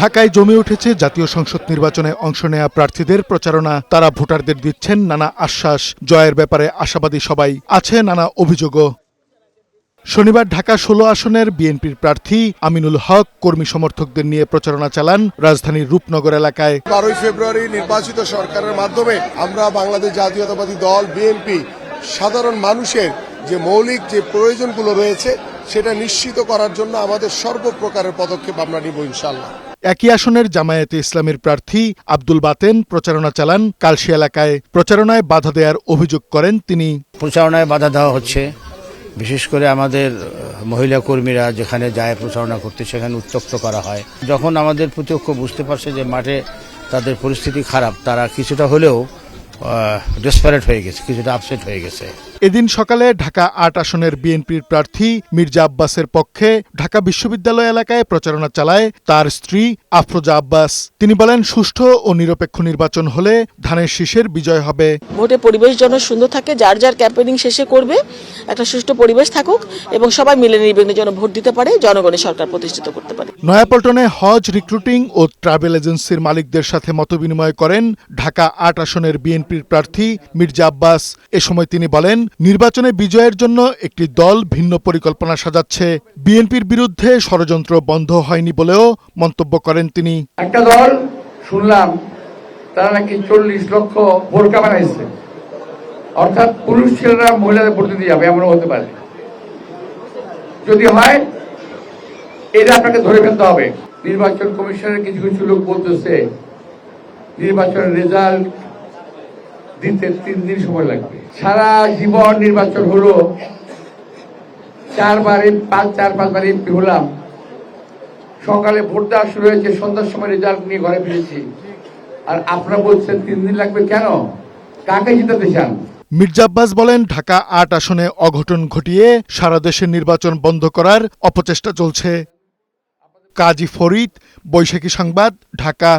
ঢাকায় জমে উঠেছে জাতীয় সংসদ নির্বাচনে অংশ নেয়া প্রার্থীদের প্রচারণা। তারা ভোটারদের দিচ্ছেন নানা আশ্বাস, জয়ের ব্যাপারে আশাবাদী সবাই, আছে নানা অভিযোগও। শনিবার ঢাকা ১৬ আসনের বিএনপির প্রার্থী আমিনুল হক কর্মী সমর্থকদের নিয়ে প্রচারণা চালান রাজধানীর রূপনগর এলাকায়। ১২ ফেব্রুয়ারি নির্বাচিত সরকারের মাধ্যমে আমরা বাংলাদেশ জাতীয়তাবাদী দল বিএনপি সাধারণ মানুষের যে মৌলিক যে প্রয়োজনগুলো রয়েছে সেটা নিশ্চিত করার জন্য আমাদের সর্বপ্রকারের পদক্ষেপ আমরা নিব ইনশাআল্লাহ। একই আসনের জামায়াতে ইসলামের প্রার্থী আব্দুল বাতেন প্রচারণা চালান কালশী এলাকায়। প্রচারণায় বাধা দেওয়ার অভিযোগ করেন তিনি। প্রচারণায় বাধা দেওয়া হচ্ছে, বিশেষ করে আমাদের মহিলা কর্মীরা যেখানে যায় প্রচারণা করতে সেখানে উত্ত্যক্ত করা হয়। যখন আমাদের প্রতিপক্ষ বুঝতে পারছে যে মাঠে তাদের পরিস্থিতি খারাপ, তারা কিছুটা হলেও ডেসপারেট হয়ে গেছে, কিছুটা আপসেট হয়ে গেছে। এদিন সকালে ঢাকা ৮ আসনের বিএনপির প্রার্থী মির্জা আব্বাসের পক্ষে ঢাকা বিশ্ববিদ্যালয় এলাকায় প্রচারণা চালায় তার স্ত্রী আফরোজা আব্বাস। তিনি বলেন, সুষ্ঠু ও নিরপেক্ষ নির্বাচন হলে ধানের শীষের বিজয় হবে। ভোটে পরিবেশ যেন সুন্দর থাকে, যার যার ক্যাম্পেইনিং শেষে করবে, একটা সুষ্ঠু পরিবেশ থাকুক এবং সবাই মিলে নির্বিঘ্নে যেন ভোট দিতে পারে, জনগণের সরকার প্রতিষ্ঠিত করতে পারে। নয়াপল্টনে হজ রিক্রুটিং ও ট্রাভেল এজেন্সির মালিকদের সাথে মতবিনিময় করেন ঢাকা ৮ আসনের বিএনপির প্রার্থী মির্জা আব্বাস। এ সময় তিনি বলেন, নির্বাচনে বিজয়ের জন্য একটি দল ভিন্ন পরিকল্পনা সাজাচ্ছে। বিএনপির বিরুদ্ধে ষড়যন্ত্র বন্ধ হয়নি বলেও মন্তব্য করেন তিনি। একটা দল শুনলাম তারা নাকি 40 লক্ষ বোরকা বানাইছে, অর্থাৎ পুরুষ ছেলেরা মহিলাদের ভোট দিতে যাবে, এমনও হতে পারে। যদি হয় এটা আপনাকে ধরে ফেলতে হবে। নির্বাচন কমিশনের কিছু কিছু লোক বলতেছে নির্বাচনের রেজাল্ট দিতে 3 দিন সময় লাগবে। সারা জীবন নির্বাচন হলো, 4-5বার এমপি হলাম, সকালে ভোট দেওয়া শুরু হয়েছে, সন্ধ্যার সময় রেজাল্ট নিয়ে ঘরে ফিরেছি, আর আপনারা বলছেন 3 দিন লাগবে কেন? কাকে জিতাতে চান? মির্জা আব্বাস বলেন, ঢাকা ৮ আসনে অঘটন ঘটিয়ে সারা দেশের নির্বাচন বন্ধ করার অপচেষ্টা চলছে। কাজী ফরিদ, বৈশাখী সংবাদ, ঢাকা।